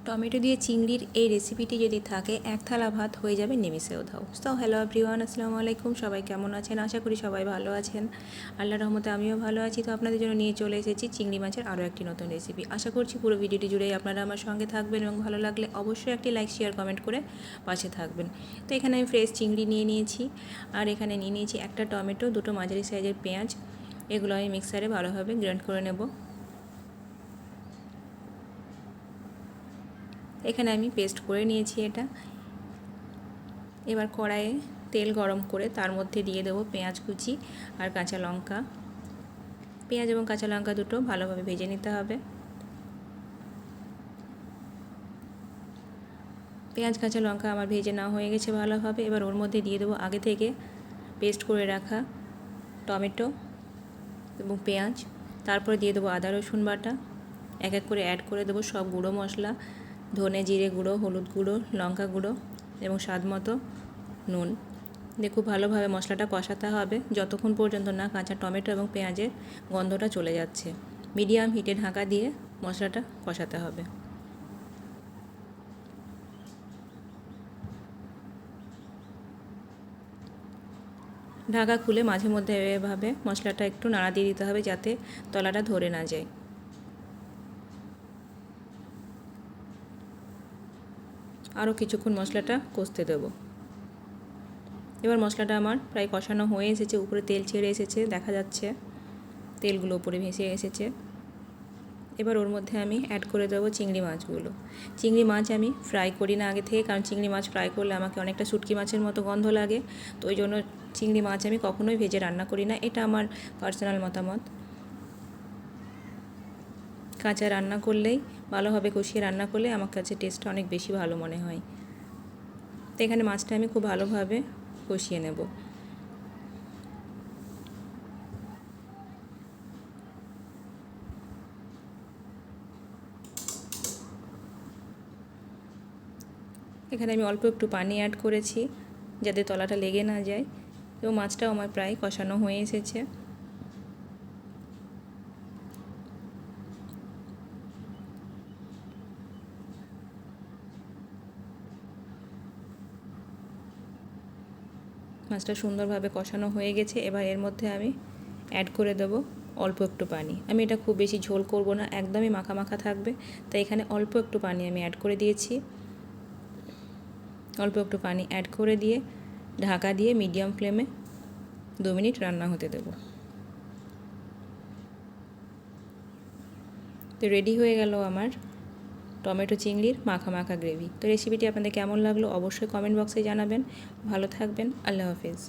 Tomato দিয়ে চিংড়ির এই রেসিপিটি যদি থাকে এক থালা ভাত হয়ে যাবে নিমিষেও ধাও। তো হ্যালো এভরিওয়ান, আসসালামু আলাইকুম। সবাই কেমন আছেন? আশা করি সবাই ভালো আছেন। আল্লাহর রহমতে আমিও ভালো আছি। তো আপনাদের জন্য নিয়ে চলে এসেছি চিংড়ি মাছের আরও একটি নতুন রেসিপি। আশা করছি পুরো ভিডিওটি জুড়েই আপনারা আমার সঙ্গে থাকবেন এবং ভালো লাগলে অবশ্যই একটি লাইক শেয়ার কমেন্ট করে পাশে থাকবেন। তো এখানে আমি ফ্রেশ চিংড়ি নিয়ে নিয়েছি, আর এখানে নিয়ে নিয়েছি একটা টমেটো, দুটো মাঝারি সাইজের পেঁয়াজ। এগুলো আমি মিক্সারে ভালোভাবে গ্রাইন্ড করে নেব। এখানে আমি পেস্ট করে নিয়েছি এটা। এবার কড়াইয়ে তেল গরম করে তার মধ্যে দিয়ে দেবো পেঁয়াজ কুচি আর কাঁচা লঙ্কা। পেঁয়াজ এবং কাঁচা লঙ্কা দুটো ভালোভাবে ভেজে নিতে হবে। পেঁয়াজ কাঁচা লঙ্কা আমার ভেজে নেওয়া হয়ে গেছে ভালোভাবে। এবার ওর মধ্যে দিয়ে দেবো আগে থেকে পেস্ট করে রাখা টমেটো এবং পেঁয়াজ। তারপরে দিয়ে দেবো আদা রসুন বাটা। এক এক করে অ্যাড করে দেবো সব গুঁড়ো মশলা, ধনে জিরে গুঁড়ো, হলুদ গুঁড়ো, লঙ্কা গুঁড়ো এবং স্বাদ মতো নুন। দিয়ে খুব ভালোভাবে মশলাটা কষাতে হবে যতক্ষণ পর্যন্ত না কাঁচা টমেটো এবং পেঁয়াজের গন্ধটা চলে যাচ্ছে। মিডিয়াম হিটে ঢাকা দিয়ে মশলাটা কষাতে হবে। ঢাকা খুলে মাঝে মধ্যে এভাবে মশলাটা একটু নাড়া দিয়ে দিতে হবে যাতে তলাটা ধরে না যায়। আরও কিছুক্ষণ মশলাটা কষতে দেবো। এবার মশলাটা আমার প্রায় কষানো হয়ে এসেছে, উপরে তেল ছেড়ে এসেছে, দেখা যাচ্ছে তেলগুলো উপরে ভেসে এসেছে। এবার ওর মধ্যে আমি অ্যাড করে দেবো চিংড়ি মাছগুলো। চিংড়ি মাছ আমি ফ্রাই করি না আগে থেকে, কারণ চিংড়ি মাছ ফ্রাই করলে আমাকে অনেকটা শুটকি মাছের মতো গন্ধ লাগে। তো ওই জন্য চিংড়ি মাছ আমি কখনোই ভেজে রান্না করি না, এটা আমার পার্সোনাল মতামত। কাঁচা রান্না করলেই, ভালোভাবে কষিয়ে রান্না করলে আমার কাছে টেস্টটা অনেক বেশি ভালো মনে হয়। তো এখানে মাছটা আমি খুব ভালোভাবে কষিয়ে নেব। এখানে আমি অল্প একটু পানি অ্যাড করেছি যাতে তলাটা লেগে না যায়, এবং মাছটাও আমার প্রায় কষানো হয়ে এসেছে। মাছটা সুন্দরভাবে কষানো হয়ে গেছে। এবার এর মধ্যে আমি অ্যাড করে দেবো অল্প একটু পানি। আমি এটা খুব বেশি ঝোল করব না, একদমই মাখা মাখা থাকবে, তাই এখানে অল্প একটু পানি আমি অ্যাড করে দিয়েছি। অল্প একটু পানি অ্যাড করে দিয়ে ঢাকা দিয়ে মিডিয়াম ফ্লেমে 2 মিনিট রান্না হতে দেব। তো রেডি হয়ে গেল আমার টমেটো চিংড়ির মাখা মাখা গ্রেভি। তো রেসিপিটি আপনাদের কেমন লাগলো অবশ্যই কমেন্ট বক্সে জানাবেন। ভালো থাকবেন। আল্লাহ হাফেজ।